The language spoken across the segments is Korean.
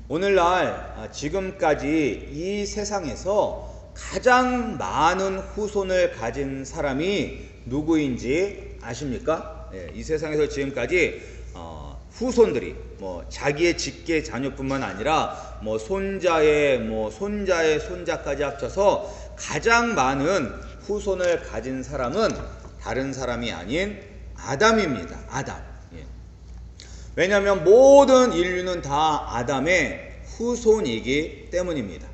오늘날 지금까지 이 세상에서 가장 많은 후손을 가진 사람이 누구인지 아십니까? 이 세상에서 지금까지 후손들이 자기의 직계 자녀뿐만 아니라 손자의 손자까지 합쳐서 가장 많은 후손을 가진 사람은 다른 사람이 아닌 아담입니다. 아담. 왜냐하면 모든 인류는 다 아담의 후손이기 때문입니다.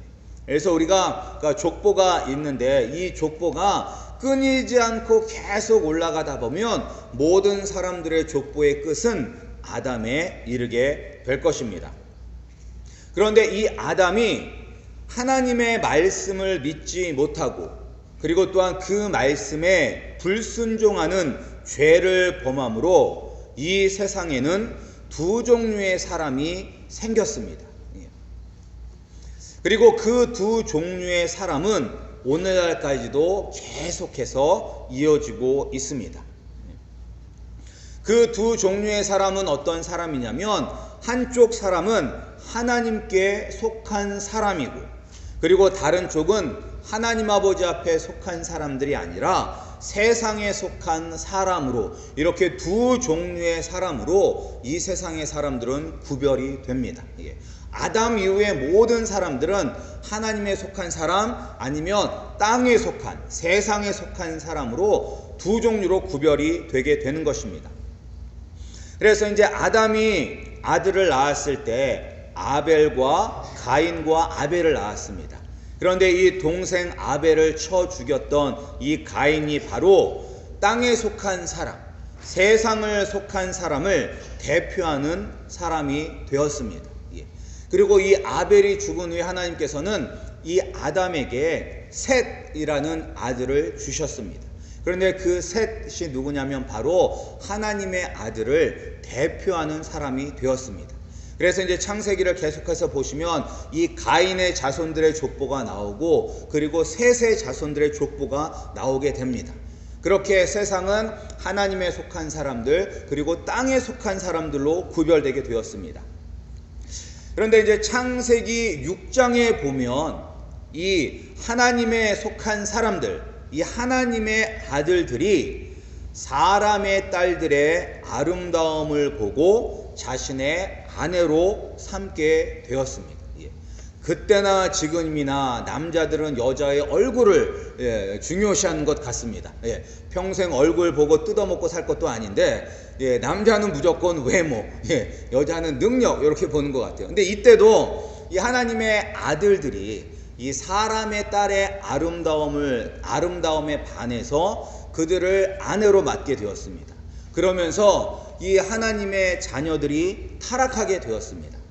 그래서 우리가 족보가 있는데 이 족보가 끊이지 않고 계속 올라가다 보면 모든 사람들의 족보의 끝은 아담에 이르게 될 것입니다. 그런데 이 아담이 하나님의 말씀을 믿지 못하고 그리고 또한 그 말씀에 불순종하는 죄를 범함으로 이 세상에는 두 종류의 사람이 생겼습니다. 그리고 그 두 종류의 사람은 오늘날까지도 계속해서 이어지고 있습니다. 그 두 종류의 사람은 어떤 사람이냐면 한쪽 사람은 하나님께 속한 사람이고 그리고 다른 쪽은 하나님 아버지 앞에 속한 사람들이 아니라 세상에 속한 사람으로 이렇게 두 종류의 사람으로 이 세상의 사람들은 구별이 됩니다. 아담 이후의 모든 사람들은 하나님에 속한 사람 아니면 땅에 속한 세상에 속한 사람으로 두 종류로 구별이 되게 되는 것입니다. 그래서 이제 아담이 아들을 낳았을 때 아벨과 가인과 아벨을 낳았습니다. 그런데 이 동생 아벨을 쳐 죽였던 이 가인이 바로 땅에 속한 사람, 세상을 속한 사람을 대표하는 사람이 되었습니다. 그리고 이 아벨이 죽은 후에 하나님께서는 이 아담에게 셋이라는 아들을 주셨습니다. 그런데 그 셋이 누구냐면 바로 하나님의 아들을 대표하는 사람이 되었습니다. 그래서 이제 창세기를 계속해서 보시면 이 가인의 자손들의 족보가 나오고 그리고 셋의 자손들의 족보가 나오게 됩니다. 그렇게 세상은 하나님에 속한 사람들 그리고 땅에 속한 사람들로 구별되게 되었습니다. 그런데 이제 창세기 6장에 보면 이 하나님에 속한 사람들, 이 하나님의 아들들이 사람의 딸들의 아름다움을 보고 자신의 아내로 삼게 되었습니다. 그때나 지금이나 남자들은 여자의 얼굴을 중요시하는 것 같습니다. 평생 얼굴 보고 뜯어먹고 살 것도 아닌데 남자는 무조건 외모, 여자는 능력 이렇게 보는 것 같아요. 근데 이때도 이 하나님의 아들들이 이 사람의 딸의 아름다움에 반해서 그들을 아내로 맡게 되었습니다. 그러면서 이 하나님의 자녀들이 타락하게 되었습니다.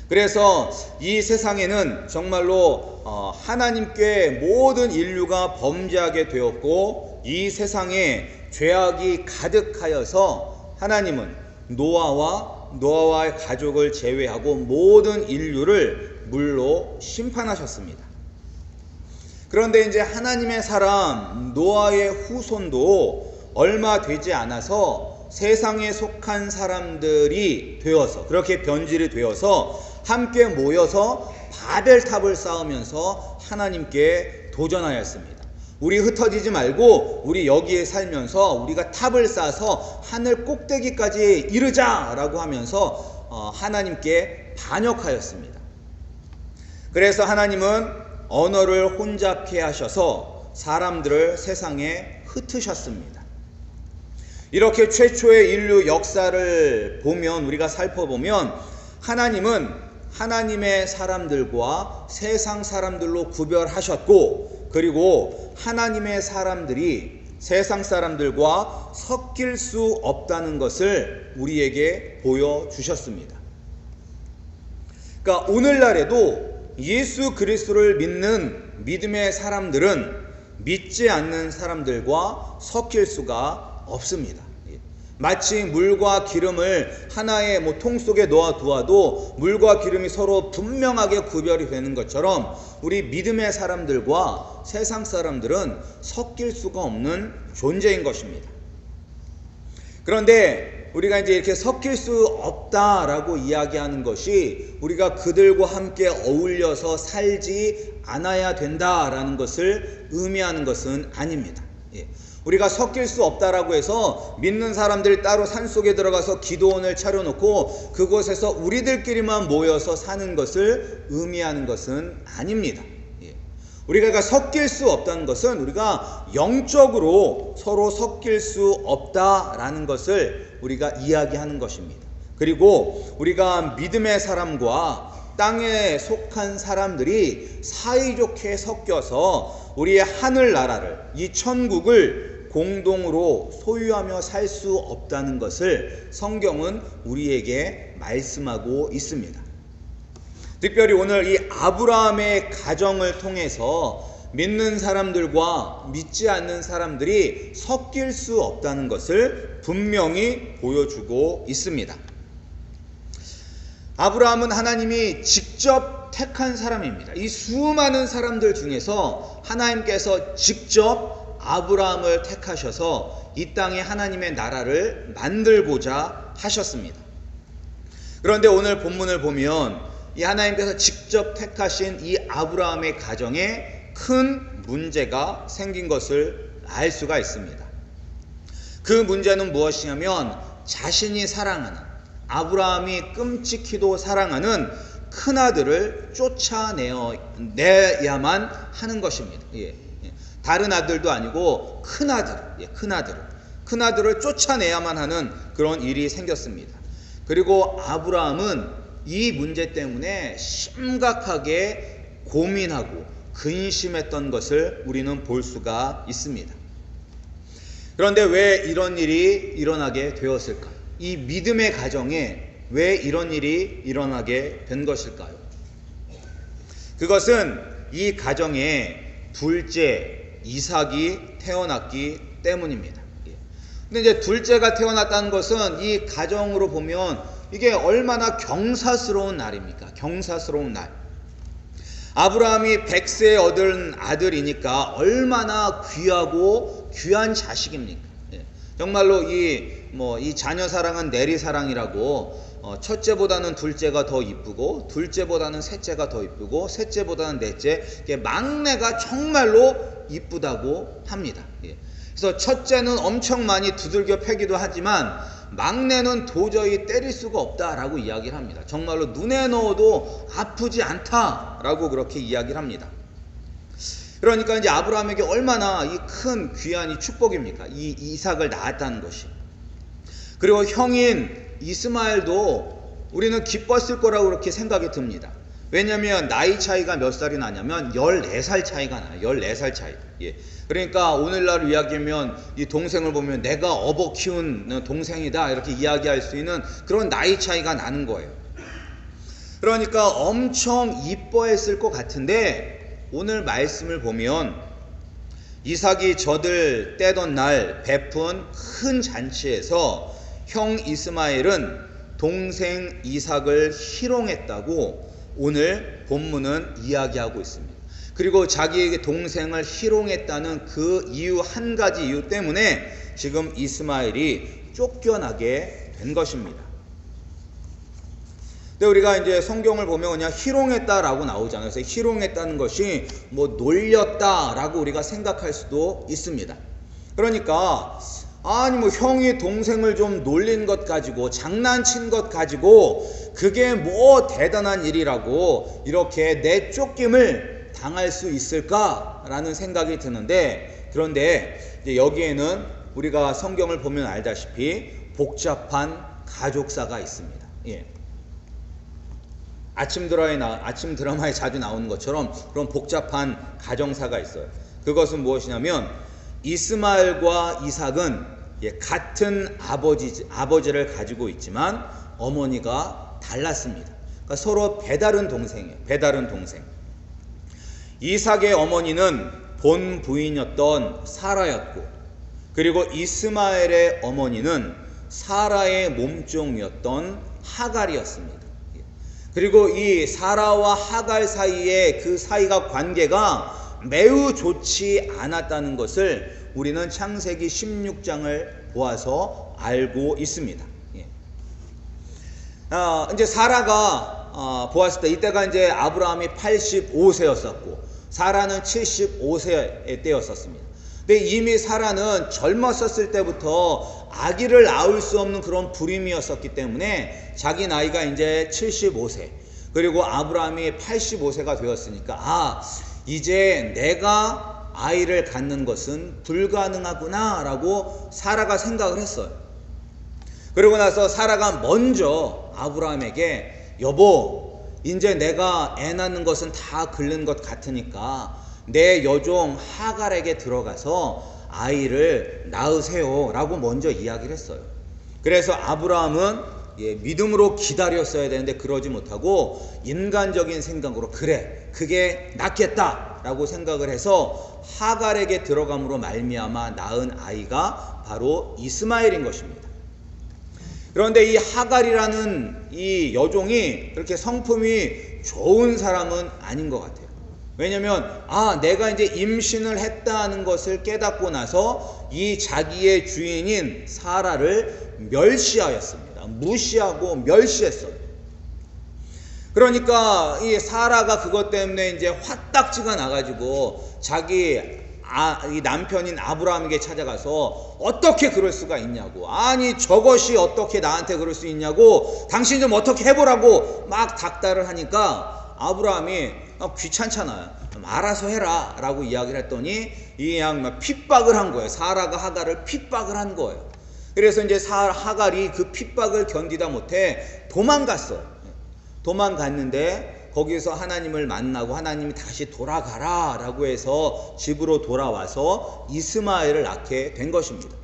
그래서 이 세상에는 정말로 하나님께 모든 인류가 범죄하게 되었고 이 세상에 죄악이 가득하여서 하나님은 노아와 가족을 제외하고 모든 인류를 물로 심판하셨습니다. 그런데 이제 하나님의 사람 노아의 후손도 얼마 되지 않아서 세상에 속한 사람들이 되어서 그렇게 변질이 되어서 함께 모여서 바벨탑을 쌓으면서 하나님께 도전하였습니다. 우리 흩어지지 말고 우리 여기에 살면서 우리가 탑을 쌓아서 하늘 꼭대기까지 이르자라고 하면서 하나님께 반역하였습니다. 그래서 하나님은 언어를 혼잡케 하셔서 사람들을 세상에 흩으셨습니다. 이렇게 최초의 인류 역사를 보면 우리가 살펴보면 하나님은 하나님의 사람들과 세상 사람들로 구별하셨고 그리고 하나님의 사람들이 세상 사람들과 섞일 수 없다는 것을 우리에게 보여주셨습니다. 그러니까 오늘날에도 예수 그리스도를 믿는 믿음의 사람들은 믿지 않는 사람들과 섞일 수가 없습니다. 마치 물과 기름을 하나의 통 속에 넣어 두어도 물과 기름이 서로 분명하게 구별이 되는 것처럼 우리 믿음의 사람들과 세상 사람들은 섞일 수가 없는 존재인 것입니다. 그런데 우리가 이제 이렇게 섞일 수 없다라고 이야기하는 것이 우리가 그들과 함께 어울려서 살지 않아야 된다라는 것을 의미하는 것은 아닙니다. 예. 우리가 섞일 수 없다라고 해서 믿는 사람들이 따로 산속에 들어가서 기도원을 차려놓고 그곳에서 우리들끼리만 모여서 사는 것을 의미하는 것은 아닙니다. 예. 우리가 섞일 수 없다는 것은 우리가 영적으로 서로 섞일 수 없다라는 것을 우리가 이야기하는 것입니다. 그리고 우리가 믿음의 사람과 땅에 속한 사람들이 사이좋게 섞여서 우리의 하늘나라를, 이 천국을 공동으로 소유하며 살 수 없다는 것을 성경은 우리에게 말씀하고 있습니다. 특별히 오늘 이 아브라함의 가정을 통해서 믿는 사람들과 믿지 않는 사람들이 섞일 수 없다는 것을 분명히 보여주고 있습니다. 아브라함은 하나님이 직접 택한 사람입니다. 이 수많은 사람들 중에서 하나님께서 직접 아브라함을 택하셔서 이 땅에 하나님의 나라를 만들고자 하셨습니다. 그런데 오늘 본문을 보면 이 하나님께서 직접 택하신 이 아브라함의 가정에 큰 문제가 생긴 것을 알 수가 있습니다. 그 문제는 무엇이냐면 자신이 사랑하는, 아브라함이 끔찍히도 사랑하는 큰아들을 쫓아내야만 하는 것입니다. 예. 다른 아들도 아니고 큰아들을 쫓아내야만 하는 그런 일이 생겼습니다. 그리고 아브라함은 이 문제 때문에 심각하게 고민하고 근심했던 것을 우리는 볼 수가 있습니다. 그런데 왜 이런 일이 일어나게 되었을까? 이 믿음의 가정에 왜 이런 일이 일어나게 된 것일까요? 그것은 이 가정에 둘째 이삭이 태어났기 때문입니다. 근데 이제 둘째가 태어났다는 것은 이 가정으로 보면 이게 얼마나 경사스러운 날입니까? 경사스러운 날. 아브라함이 100세에 얻은 아들이니까 얼마나 귀하고 귀한 자식입니까? 정말로 이 자녀 사랑은 내리 사랑이라고 첫째보다는 둘째가 더 이쁘고 둘째보다는 셋째가 더 이쁘고 셋째보다는 넷째, 막내가 정말로 이쁘다고 합니다. 그래서 첫째는 엄청 많이 두들겨 패기도 하지만 막내는 도저히 때릴 수가 없다라고 이야기를 합니다. 정말로 눈에 넣어도 아프지 않다라고 그렇게 이야기를 합니다. 그러니까 이제 아브라함에게 얼마나 이 큰 귀한 이 축복입니까? 이 이삭을 낳았다는 것이. 그리고 형인 이스마엘도 우리는 기뻤을 거라고 그렇게 생각이 듭니다. 왜냐하면 나이 차이가 몇 살이 나냐면 14살 차이가 나요. 14살 차이. 예. 그러니까 오늘날 이야기하면 이 동생을 보면 내가 업어 키운 동생이다 이렇게 이야기할 수 있는 그런 나이 차이가 나는 거예요. 그러니까 엄청 이뻐했을 것 같은데 오늘 말씀을 보면 이삭이 젖을 떼던 날 베푼 큰 잔치에서 형 이스마엘은 동생 이삭을 희롱했다고 오늘 본문은 이야기하고 있습니다. 그리고 자기에게 동생을 희롱했다는 그 이유, 한 가지 이유 때문에 지금 이스마엘이 쫓겨나게 된 것입니다. 근데 우리가 이제 성경을 보면 그냥 희롱했다라고 나오잖아요. 그래서 희롱했다는 것이 뭐 놀렸다라고 우리가 생각할 수도 있습니다. 그러니까 아니 뭐 형이 동생을 좀 놀린 것 가지고 장난친 것 가지고 그게 뭐 대단한 일이라고 이렇게 내쫓김을 당할 수 있을까라는 생각이 드는데, 그런데 이제 여기에는 우리가 성경을 보면 알다시피 복잡한 가족사가 있습니다. 예. 아침 드라마에 자주 나오는 것처럼 그런 복잡한 가정사가 있어요. 그것은 무엇이냐면 이스마엘과 이삭은 같은 아버지를 가지고 있지만 어머니가 달랐습니다. 그러니까 서로 배다른 동생이에요. 배다른 동생. 이삭의 어머니는 본 부인이었던 사라였고, 그리고 이스마엘의 어머니는 사라의 몸종이었던 하갈이었습니다. 그리고 이 사라와 하갈 사이에 그 사이가 관계가 매우 좋지 않았다는 것을 우리는 창세기 16장을 보아서 알고 있습니다. 이제 사라가 보았을 때 이때가 이제 아브라함이 85세였었고 사라는 75세의 때였었습니다. 근데 이미 사라는 젊었었을 때부터 아기를 낳을 수 없는 그런 불임이었었기 때문에 자기 나이가 이제 75세 그리고 아브라함이 85세가 되었으니까 이제 내가 아이를 갖는 것은 불가능하구나 라고 사라가 생각을 했어요. 그러고 나서 사라가 먼저 아브라함에게 여보 이제 내가 애 낳는 것은 다 글른 것 같으니까 내 여종 하갈에게 들어가서 아이를 낳으세요 라고 먼저 이야기를 했어요. 그래서 아브라함은 믿음으로 기다렸어야 되는데 그러지 못하고 인간적인 생각으로 그래 그게 낫겠다 라고 생각을 해서 하갈에게 들어감으로 말미암아 낳은 아이가 바로 이스마엘인 것입니다. 그런데 이 하갈이라는 이 여종이 그렇게 성품이 좋은 사람은 아닌 것 같아요. 왜냐면 내가 이제 임신을 했다는 것을 깨닫고 나서 이 자기의 주인인 사라를 멸시하였습니다. 무시하고 멸시했어요. 그러니까 이 사라가 그것 때문에 이제 화딱지가 나가지고 자기 이 남편인 아브라함에게 찾아가서 어떻게 그럴 수가 있냐고, 아니 저것이 어떻게 나한테 그럴 수 있냐고, 당신 좀 어떻게 해보라고 막 닥달을 하니까 아브라함이 귀찮잖아요. 알아서 해라 라고 이야기를 했더니 이 양 핍박을 한 거예요. 사라가 하갈을 핍박을 한 거예요. 그래서 이제 하갈이 그 핍박을 견디다 못해 도망갔어요. 도망갔는데 거기서 하나님을 만나고 하나님이 다시 돌아가라 라고 해서 집으로 돌아와서 이스마엘을 낳게 된 것입니다.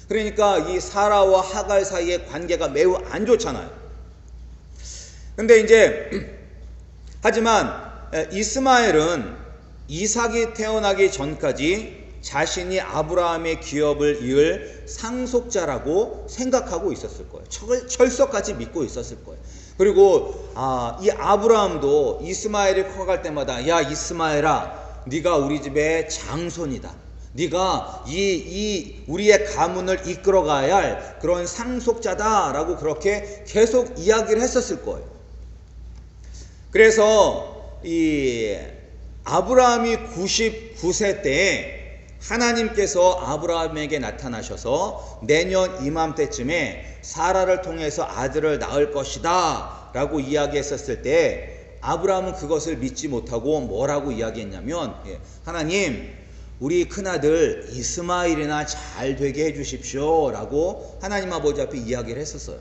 그러니까 이 사라와 하갈 사이의 관계가 매우 안 좋잖아요. 근데 이제 하지만 이스마엘은 이삭이 태어나기 전까지 자신이 아브라함의 기업을 이을 상속자라고 생각하고 있었을 거예요. 철석같이 믿고 있었을 거예요. 그리고 이 아브라함도 이스마엘이 커갈 때마다 야 이스마엘아 네가 우리 집의 장손이다. 네가 이 우리의 가문을 이끌어가야 할 그런 상속자다라고 그렇게 계속 이야기를 했었을 거예요. 그래서 이 아브라함이 99세 때에 하나님께서 아브라함에게 나타나셔서 내년 이맘때쯤에 사라를 통해서 아들을 낳을 것이다 라고 이야기했었을 때 아브라함은 그것을 믿지 못하고 뭐라고 이야기했냐면 하나님 우리 큰아들 이스마엘이나 잘 되게 해주십시오 라고 하나님 아버지 앞에 이야기를 했었어요.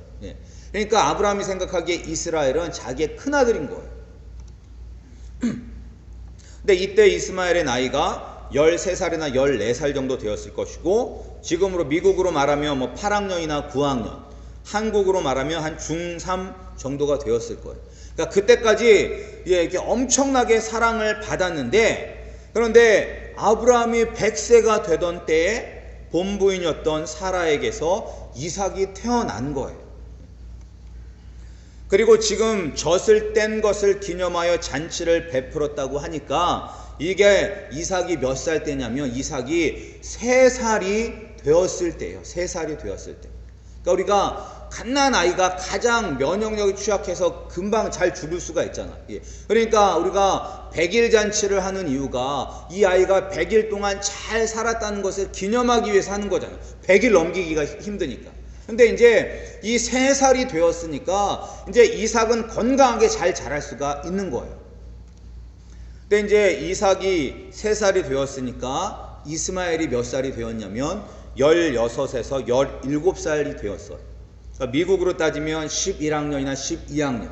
그러니까 아브라함이 생각하기에 이스라엘은 자기의 큰아들인 거예요. 근데 이때 이스마엘의 나이가 13살이나 14살 정도 되었을 것이고 지금으로 미국으로 말하면 8학년이나 9학년, 한국으로 말하면 한 중3 정도가 되었을 거예요. 그러니까 그때까지 이렇게 엄청나게 사랑을 받았는데 그런데 아브라함이 100세가 되던 때에 본부인이었던 사라에게서 이삭이 태어난 거예요. 그리고 지금 젖을 뗀 것을 기념하여 잔치를 베풀었다고 하니까 이게 이삭이 몇 살 때냐면 이삭이 3살이 되었을 때예요. 3살이 되었을 때. 그러니까 우리가 갓난 아이가 가장 면역력이 취약해서 금방 잘 죽을 수가 있잖아. 그러니까 우리가 100일 잔치를 하는 이유가 이 아이가 100일 동안 잘 살았다는 것을 기념하기 위해서 하는 거잖아. 100일 넘기기가 힘드니까. 근데 이제 이 3살이 되었으니까 이제 이삭은 건강하게 잘 자랄 수가 있는 거예요. 근데 이제 이삭이 3살이 되었으니까 이스마엘이 몇 살이 되었냐면 16에서 17살이 되었어요. 그러니까 미국으로 따지면 11학년이나 12학년,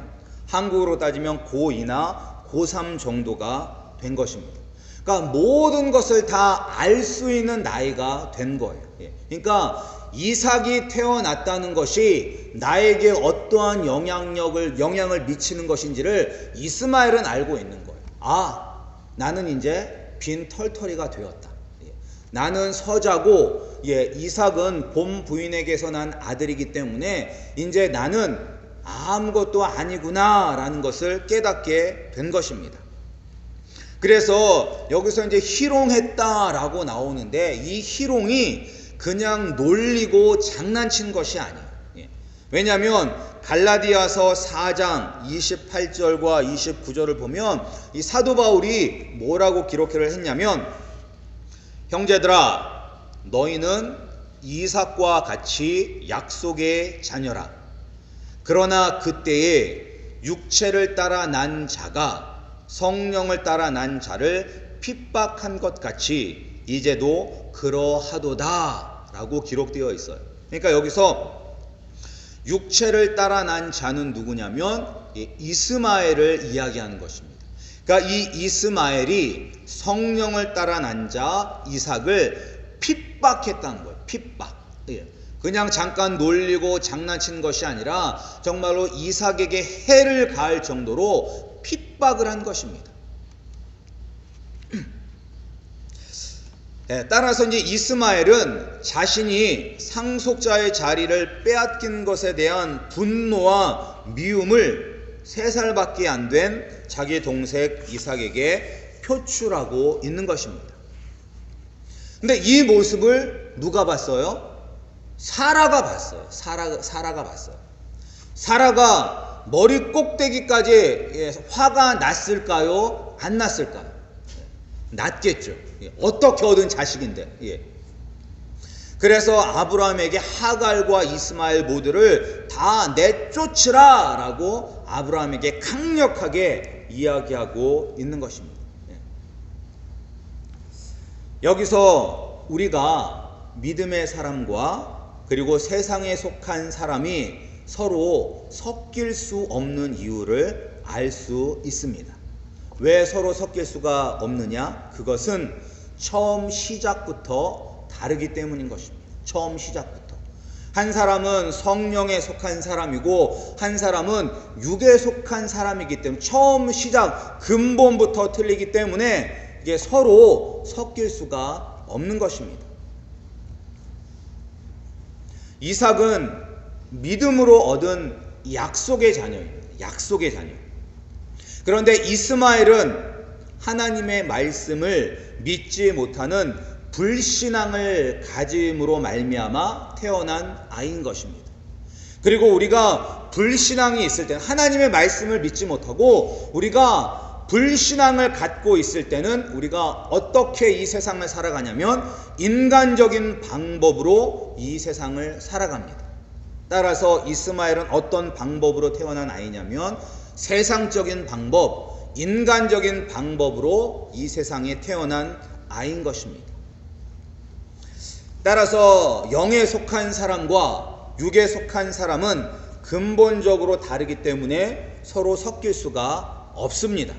한국으로 따지면 고2나 고3 정도가 된 것입니다. 그러니까 모든 것을 다 알 수 있는 나이가 된 거예요. 그러니까 이삭이 태어났다는 것이 나에게 어떠한 영향을 미치는 것인지를 이스마엘은 알고 있는 거예요. 나는 이제 빈 털터리가 되었다. 나는 서자고 이삭은 본 부인에게서 난 아들이기 때문에 이제 나는 아무것도 아니구나 라는 것을 깨닫게 된 것입니다. 그래서 여기서 이제 희롱했다라고 나오는데 이 희롱이 그냥 놀리고 장난친 것이 아니에요. 왜냐하면 갈라디아서 4장 28절과 29절을 보면 이 사도 바울이 뭐라고 기록을 했냐면, 형제들아 너희는 이삭과 같이 약속의 자녀라. 그러나 그때에 육체를 따라 난 자가 성령을 따라 난 자를 핍박한 것 같이 이제도 그러하도다 라고 기록되어 있어요. 그러니까 여기서 육체를 따라 난 자는 누구냐면 이스마엘을 이야기하는 것입니다. 그러니까 이 이스마엘이 성령을 따라 난 자 이삭을 핍박했다는 거예요. 핍박. 그냥 잠깐 놀리고 장난친 것이 아니라 정말로 이삭에게 해를 가할 정도로 핍박을 한 것입니다. 따라서 이제 이스마엘은 자신이 상속자의 자리를 빼앗긴 것에 대한 분노와 미움을 3살밖에 안 된 자기 동생 이삭에게 표출하고 있는 것입니다. 근데 이 모습을 누가 봤어요? 사라가 봤어요. 사라가 봤어요. 사라가 머리 꼭대기까지 화가 났을까요? 안 났을까요? 났겠죠. 어떻게 얻은 자식인데. 그래서 아브라함에게 하갈과 이스마엘 모두를 다 내쫓으라 라고 아브라함에게 강력하게 이야기하고 있는 것입니다. 여기서 우리가 믿음의 사람과 그리고 세상에 속한 사람이 서로 섞일 수 없는 이유를 알 수 있습니다. 왜 서로 섞일 수가 없느냐? 그것은 처음 시작부터 다르기 때문인 것입니다. 처음 시작부터. 한 사람은 성령에 속한 사람이고 한 사람은 육에 속한 사람이기 때문에 처음 시작 근본부터 틀리기 때문에 이게 서로 섞일 수가 없는 것입니다. 이삭은 믿음으로 얻은 약속의 자녀입니다. 약속의 자녀. 그런데 이스마엘은 하나님의 말씀을 믿지 못하는 불신앙을 가짐으로 말미암아 태어난 아이인 것입니다. 그리고 우리가 불신앙이 있을 때는, 하나님의 말씀을 믿지 못하고 우리가 불신앙을 갖고 있을 때는 우리가 어떻게 이 세상을 살아가냐면 인간적인 방법으로 이 세상을 살아갑니다. 따라서 이스마엘은 어떤 방법으로 태어난 아이냐면 세상적인 방법, 인간적인 방법으로 이 세상에 태어난 아이인 것입니다. 따라서 영에 속한 사람과 육에 속한 사람은 근본적으로 다르기 때문에 서로 섞일 수가 없습니다.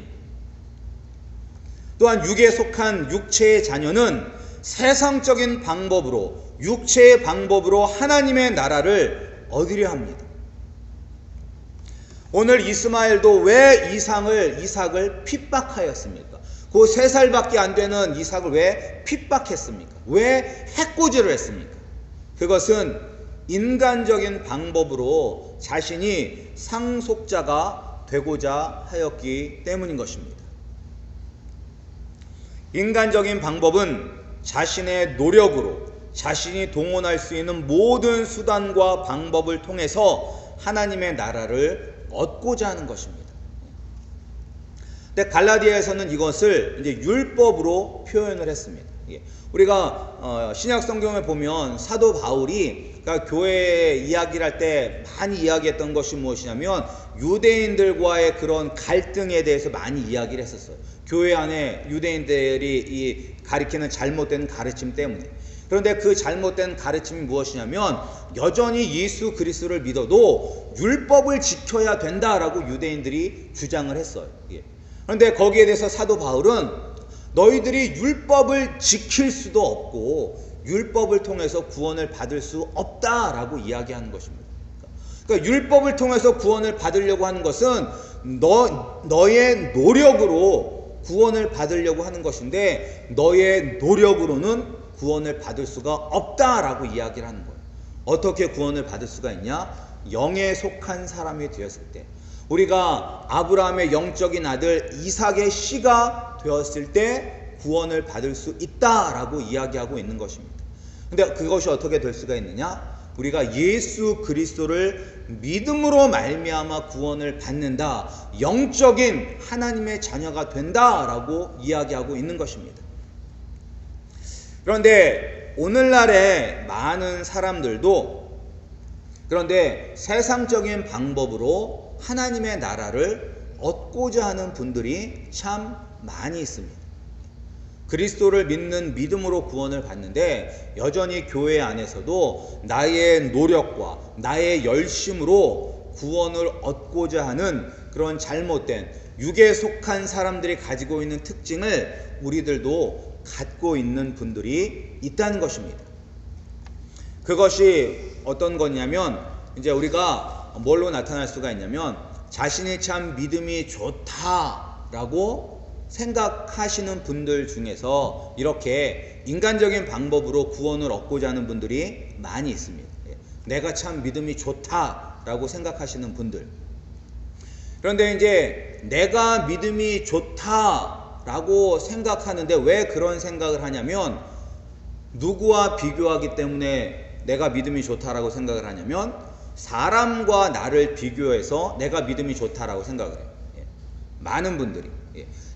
또한 육에 속한 육체의 자녀는 세상적인 방법으로, 육체의 방법으로 하나님의 나라를 얻으려 합니다. 오늘 이스마엘도 왜 이삭을 핍박하였습니까? 그 3살밖에 안 되는 이삭을 왜 핍박했습니까? 왜 해코지를 했습니까? 그것은 인간적인 방법으로 자신이 상속자가 되고자 하였기 때문인 것입니다. 인간적인 방법은 자신의 노력으로 자신이 동원할 수 있는 모든 수단과 방법을 통해서 하나님의 나라를 얻고자 하는 것입니다. 근데 갈라디아에서는 이것을 이제 율법으로 표현을 했습니다. 우리가 신약 성경에 보면 사도 바울이 그러니까 교회 이야기를 할 때 많이 이야기했던 것이 무엇이냐면 유대인들과의 그런 갈등에 대해서 많이 이야기를 했었어요. 교회 안에 유대인들이 이 가리키는 잘못된 가르침 때문에. 그런데 그 잘못된 가르침이 무엇이냐면 여전히 예수 그리스도를 믿어도 율법을 지켜야 된다라고 유대인들이 주장을 했어요. 그런데 거기에 대해서 사도 바울은 너희들이 율법을 지킬 수도 없고 율법을 통해서 구원을 받을 수 없다라고 이야기하는 것입니다. 그러니까 율법을 통해서 구원을 받으려고 하는 것은 너의 노력으로 구원을 받으려고 하는 것인데 너의 노력으로는 구원을 받을 수가 없다라고 이야기를 하는 거예요. 어떻게 구원을 받을 수가 있냐? 영에 속한 사람이 되었을 때, 우리가 아브라함의 영적인 아들 이삭의 씨가 되었을 때 구원을 받을 수 있다라고 이야기하고 있는 것입니다. 근데 그것이 어떻게 될 수가 있느냐? 우리가 예수 그리스도를 믿음으로 말미암아 구원을 받는다, 영적인 하나님의 자녀가 된다라고 이야기하고 있는 것입니다. 그런데 오늘날의 많은 사람들도 그런데 세상적인 방법으로 하나님의 나라를 얻고자 하는 분들이 참 많이 있습니다. 그리스도를 믿는 믿음으로 구원을 받는데 여전히 교회 안에서도 나의 노력과 나의 열심으로 구원을 얻고자 하는 그런 잘못된 육에 속한 사람들이 가지고 있는 특징을 우리들도 갖고 있는 분들이 있다는 것입니다. 그것이 어떤 거냐면 이제 우리가 뭘로 나타날 수가 있냐면 자신이 참 믿음이 좋다라고 생각하시는 분들 중에서 이렇게 인간적인 방법으로 구원을 얻고자 하는 분들이 많이 있습니다. 내가 참 믿음이 좋다라고 생각하시는 분들. 그런데 이제 내가 믿음이 좋다라고 생각하는데 왜 그런 생각을 하냐면 누구와 비교하기 때문에 내가 믿음이 좋다라고 생각을 하냐면 사람과 나를 비교해서 내가 믿음이 좋다라고 생각을 해요. 많은 분들이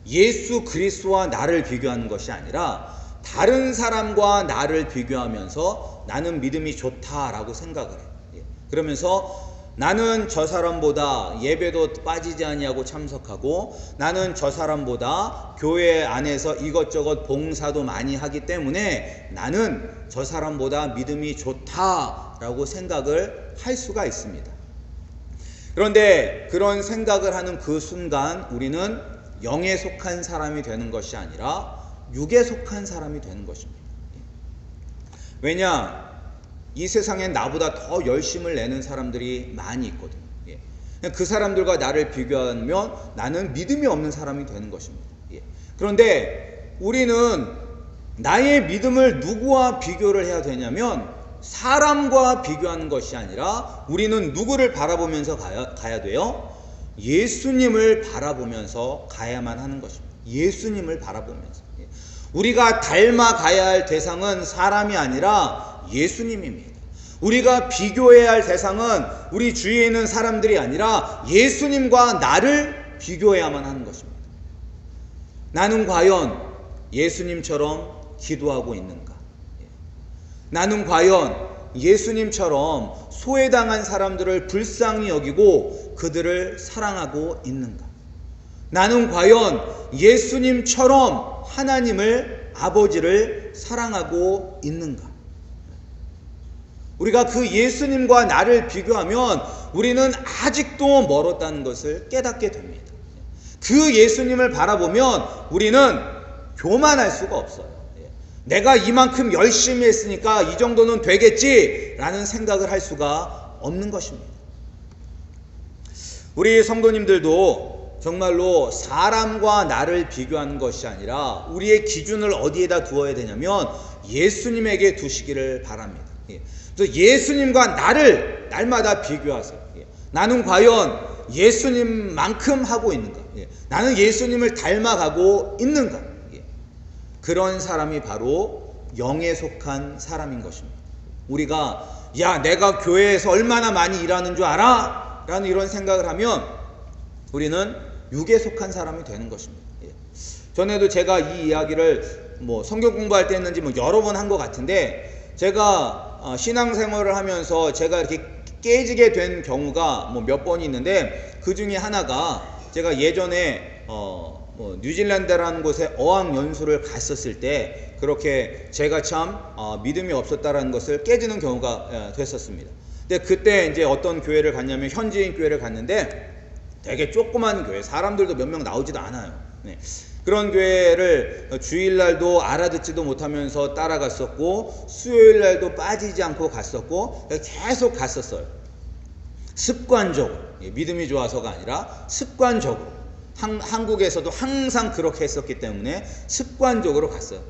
예수 그리스도와 나를 비교하는 것이 아니라 다른 사람과 나를 비교하면서 나는 믿음이 좋다라고 생각을 해요. 그러면서 나는 저 사람보다 예배도 빠지지 아니하고 참석하고 나는 저 사람보다 교회 안에서 이것저것 봉사도 많이 하기 때문에 나는 저 사람보다 믿음이 좋다라고 생각을 할 수가 있습니다. 그런데 그런 생각을 하는 그 순간 우리는 영에 속한 사람이 되는 것이 아니라 육에 속한 사람이 되는 것입니다. 왜냐? 이 세상엔 나보다 더 열심을 내는 사람들이 많이 있거든요. 그 사람들과 나를 비교하면 나는 믿음이 없는 사람이 되는 것입니다. 그런데 우리는 나의 믿음을 누구와 비교를 해야 되냐면 사람과 비교하는 것이 아니라 우리는 누구를 바라보면서 가야 돼요? 예수님을 바라보면서 가야만 하는 것입니다. 예수님을 바라보면서. 우리가 닮아가야 할 대상은 사람이 아니라 예수님입니다. 우리가 비교해야 할 대상은 우리 주위에 있는 사람들이 아니라 예수님과 나를 비교해야만 하는 것입니다. 나는 과연 예수님처럼 기도하고 있는가? 나는 과연 예수님처럼 소외당한 사람들을 불쌍히 여기고 그들을 사랑하고 있는가? 나는 과연 예수님처럼 하나님을 아버지를 사랑하고 있는가? 우리가 그 예수님과 나를 비교하면 우리는 아직도 멀었다는 것을 깨닫게 됩니다. 그 예수님을 바라보면 우리는 교만할 수가 없어요. 내가 이만큼 열심히 했으니까 이 정도는 되겠지라는 생각을 할 수가 없는 것입니다. 우리 성도님들도 정말로 사람과 나를 비교하는 것이 아니라 우리의 기준을 어디에다 두어야 되냐면 예수님에게 두시기를 바랍니다. 그래서 예수님과 나를 날마다 비교하세요. 나는 과연 예수님만큼 하고 있는가? 나는 예수님을 닮아가고 있는가? 그런 사람이 바로 영에 속한 사람인 것입니다. 우리가 야 내가 교회에서 얼마나 많이 일하는 줄 알아? 라는 이런 생각을 하면 우리는 육에 속한 사람이 되는 것입니다. 전에도 제가 이 이야기를 성경 공부할 때 했는지 여러 번 한 것 같은데 제가 신앙생활을 하면서 제가 이렇게 깨지게 된 경우가 몇 번이 있는데 그 중에 하나가 제가 예전에 뉴질랜드라는 곳에 어학연수를 갔었을 때 그렇게 제가 참 믿음이 없었다라는 것을 깨지는 경우가 됐었습니다. 근데 그때 이제 어떤 교회를 갔냐면 현지인 교회를 갔는데 되게 조그만 교회, 사람들도 몇 명 나오지도 않아요. 그런 교회를 주일날도 알아듣지도 못하면서 따라갔었고 수요일날도 빠지지 않고 갔었고 계속 갔었어요. 습관적으로, 믿음이 좋아서가 아니라 습관적으로. 한국에서도 항상 그렇게 했었기 때문에 습관적으로 갔어요.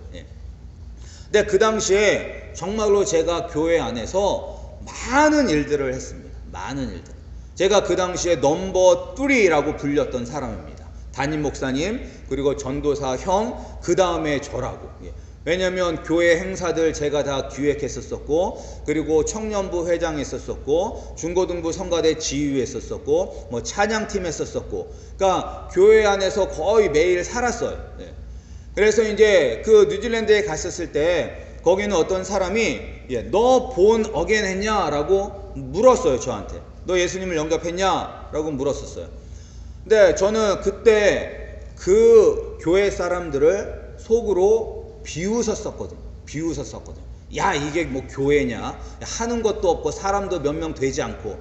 근데 그 당시에 정말로 제가 교회 안에서 많은 일들을 했습니다. 많은 일들. 제가 그 당시에 넘버 3라고 불렸던 사람입니다. 담임 목사님, 그리고 전도사 형, 그 다음에 저라고. 왜냐하면 교회 행사들 제가 다 기획했었었고, 그리고 청년부 회장했었었고, 중고등부 성가대 지휘했었었고, 뭐 찬양팀 했었었고, 그러니까 교회 안에서 거의 매일 살았어요. 예. 그래서 이제 그 뉴질랜드에 갔었을 때 거기는 어떤 사람이 너 본 어게인 했냐? 라고 물었어요. 저한테. 너 예수님을 영접했냐? 라고 물었었어요. 근데 저는 그때 그 교회 사람들을 속으로 비웃었었거든요. 야, 이게 뭐 교회냐? 하는 것도 없고 사람도 몇 명 되지 않고,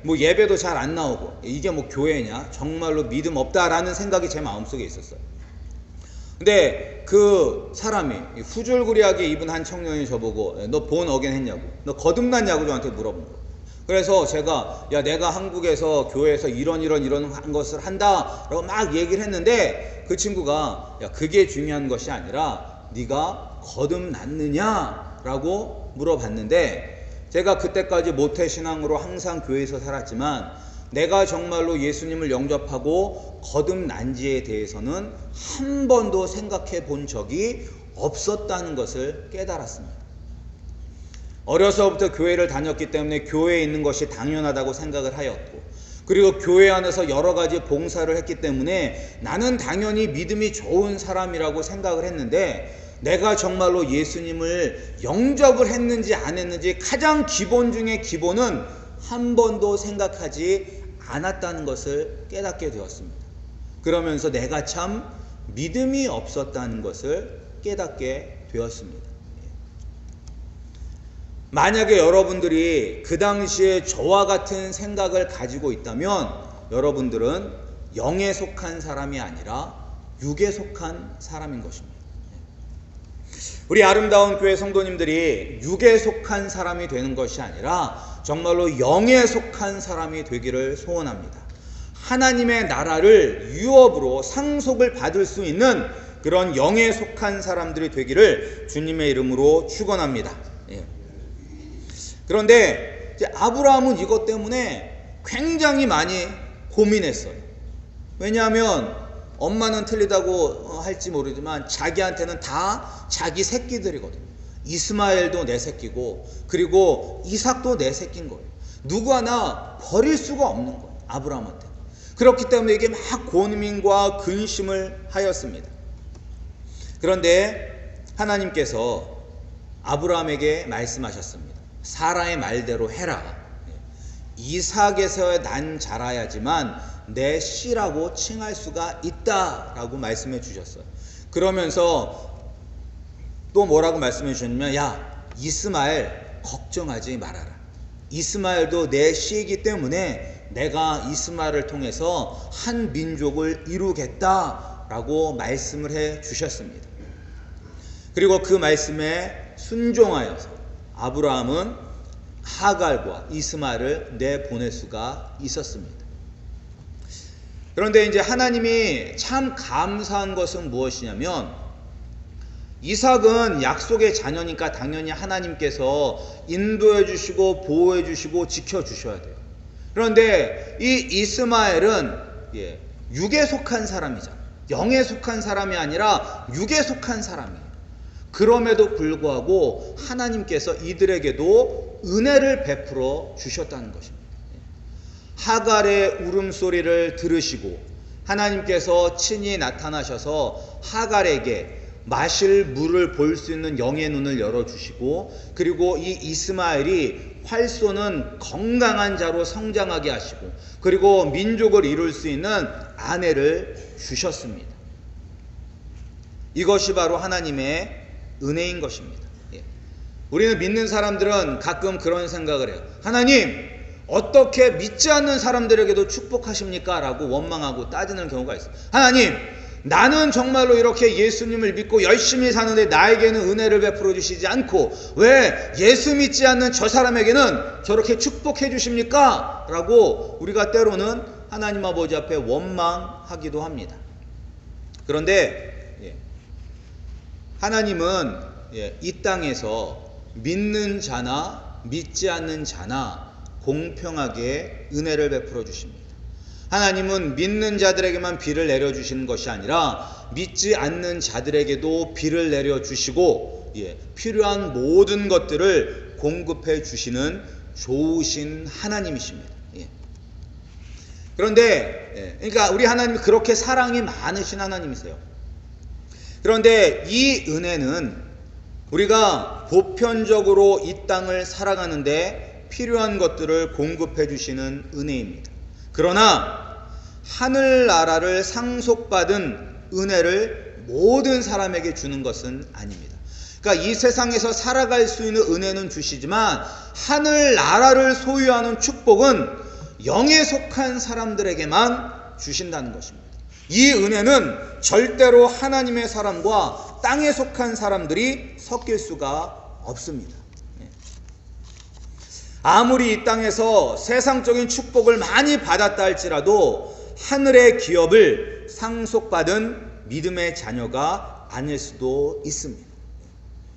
뭐 예배도 잘 안 나오고, 이게 뭐 교회냐? 정말로 믿음 없다라는 생각이 제 마음속에 있었어요. 근데 그 사람이 후줄구리하게 입은 한 청년이 저보고 너 본 어게인 했냐고, 너 거듭났냐고 저한테 물어본 거예요. 그래서 제가 내가 한국에서 교회에서 이런 것을 한다 라고 막 얘기를 했는데, 그 친구가 그게 중요한 것이 아니라 네가 거듭났느냐 라고 물어봤는데, 제가 그때까지 모태신앙으로 항상 교회에서 살았지만 내가 정말로 예수님을 영접하고 거듭난지에 대해서는 한 번도 생각해 본 적이 없었다는 것을 깨달았습니다. 어려서부터 교회를 다녔기 때문에 교회에 있는 것이 당연하다고 생각을 하였고, 그리고 교회 안에서 여러 가지 봉사를 했기 때문에 나는 당연히 믿음이 좋은 사람이라고 생각을 했는데, 내가 정말로 예수님을 영접을 했는지 안 했는지 가장 기본 중에 기본은 한 번도 생각하지 않았다는 것을 깨닫게 되었습니다. 그러면서 내가 참 믿음이 없었다는 것을 깨닫게 되었습니다. 만약에 여러분들이 그 당시에 저와 같은 생각을 가지고 있다면 여러분들은 영에 속한 사람이 아니라 육에 속한 사람인 것입니다. 우리 아름다운 교회 성도님들이 육에 속한 사람이 되는 것이 아니라 정말로 영에 속한 사람이 되기를 소원합니다. 하나님의 나라를 유업으로 상속을 받을 수 있는 그런 영에 속한 사람들이 되기를 주님의 이름으로 축원합니다. 그런데 이제 아브라함은 이것 때문에 굉장히 많이 고민했어요. 왜냐하면 엄마는 틀리다고 할지 모르지만 자기한테는 다 자기 새끼들이거든요. 이스마엘도 내 새끼고, 그리고 이삭도 내 새끼인 거예요. 누구 하나 버릴 수가 없는 거예요, 아브라함한테. 그렇기 때문에 이게 막 고민과 근심을 하였습니다. 그런데 하나님께서 아브라함에게 말씀하셨습니다. 사라의 말대로 해라. 이삭에서 난 자라야지만 내 씨라고 칭할 수가 있다라고 말씀해 주셨어요. 그러면서 또 뭐라고 말씀해 주셨냐면, 야, 이스마엘 걱정하지 말아라. 이스마엘도 내 씨이기 때문에 내가 이스마엘을 통해서 한 민족을 이루겠다라고 말씀을 해 주셨습니다. 그리고 그 말씀에 순종하여서 아브라함은 하갈과 이스마엘을 내보낼 수가 있었습니다. 그런데 이제 하나님이 참 감사한 것은 무엇이냐면, 이삭은 약속의 자녀니까 당연히 하나님께서 인도해 주시고 보호해 주시고 지켜 주셔야 돼요. 그런데 이 이스마엘은 육에 속한 사람이잖아요. 영에 속한 사람이 아니라 육에 속한 사람이에요. 그럼에도 불구하고 하나님께서 이들에게도 은혜를 베풀어 주셨다는 것입니다. 하갈의 울음소리를 들으시고 하나님께서 친히 나타나셔서 하갈에게 마실 물을 볼 수 있는 영의 눈을 열어주시고, 그리고 이 이스마엘이 활쏘는 건강한 자로 성장하게 하시고, 그리고 민족을 이룰 수 있는 아내를 주셨습니다. 이것이 바로 하나님의 은혜인 것입니다. 우리는 믿는 사람들은 가끔 그런 생각을 해요. 하나님, 어떻게 믿지 않는 사람들에게도 축복하십니까? 라고 원망하고 따지는 경우가 있어요. 하나님, 나는 정말로 이렇게 예수님을 믿고 열심히 사는데 나에게는 은혜를 베풀어 주시지 않고 왜 예수 믿지 않는 저 사람에게는 저렇게 축복해 주십니까? 라고 우리가 때로는 하나님 아버지 앞에 원망하기도 합니다. 그런데 하나님은 이 땅에서 믿는 자나 믿지 않는 자나 공평하게 은혜를 베풀어 주십니다. 하나님은 믿는 자들에게만 비를 내려주시는 것이 아니라 믿지 않는 자들에게도 비를 내려주시고 필요한 모든 것들을 공급해 주시는 좋으신 하나님이십니다. 그런데 그러니까 우리 하나님이 그렇게 사랑이 많으신 하나님이세요. 그런데 이 은혜는 우리가 보편적으로 이 땅을 살아가는데 필요한 것들을 공급해 주시는 은혜입니다. 그러나 하늘나라를 상속받은 은혜를 모든 사람에게 주는 것은 아닙니다. 그러니까 이 세상에서 살아갈 수 있는 은혜는 주시지만 하늘나라를 소유하는 축복은 영에 속한 사람들에게만 주신다는 것입니다. 이 은혜는 절대로 하나님의 사람과 땅에 속한 사람들이 섞일 수가 없습니다. 아무리 이 땅에서 세상적인 축복을 많이 받았다 할지라도 하늘의 기업을 상속받은 믿음의 자녀가 아닐 수도 있습니다.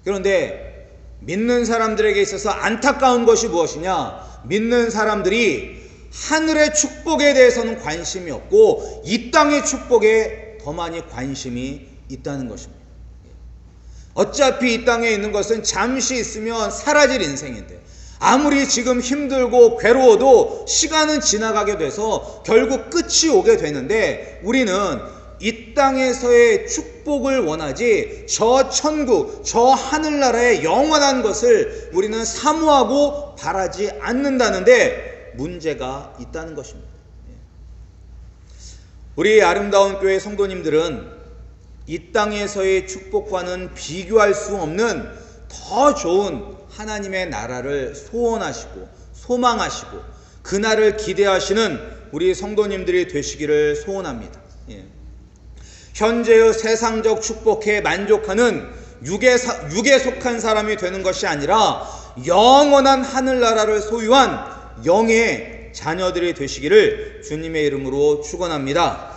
그런데 믿는 사람들에게 있어서 안타까운 것이 무엇이냐? 믿는 사람들이 하늘의 축복에 대해서는 관심이 없고 이 땅의 축복에 더 많이 관심이 있다는 것입니다. 어차피 이 땅에 있는 것은 잠시 있으면 사라질 인생인데 아무리 지금 힘들고 괴로워도 시간은 지나가게 돼서 결국 끝이 오게 되는데 우리는 이 땅에서의 축복을 원하지 저 천국, 저 하늘나라의 영원한 것을 우리는 사모하고 바라지 않는다는데 문제가 있다는 것입니다. 우리 아름다운 교회 성도님들은 이 땅에서의 축복과는 비교할 수 없는 더 좋은 하나님의 나라를 소원하시고 소망하시고 그날을 기대하시는 우리 성도님들이 되시기를 소원합니다. 현재의 세상적 축복에 만족하는 육에 속한 사람이 되는 것이 아니라 영원한 하늘나라를 소유한 영의 자녀들이 되시기를 주님의 이름으로 축원합니다.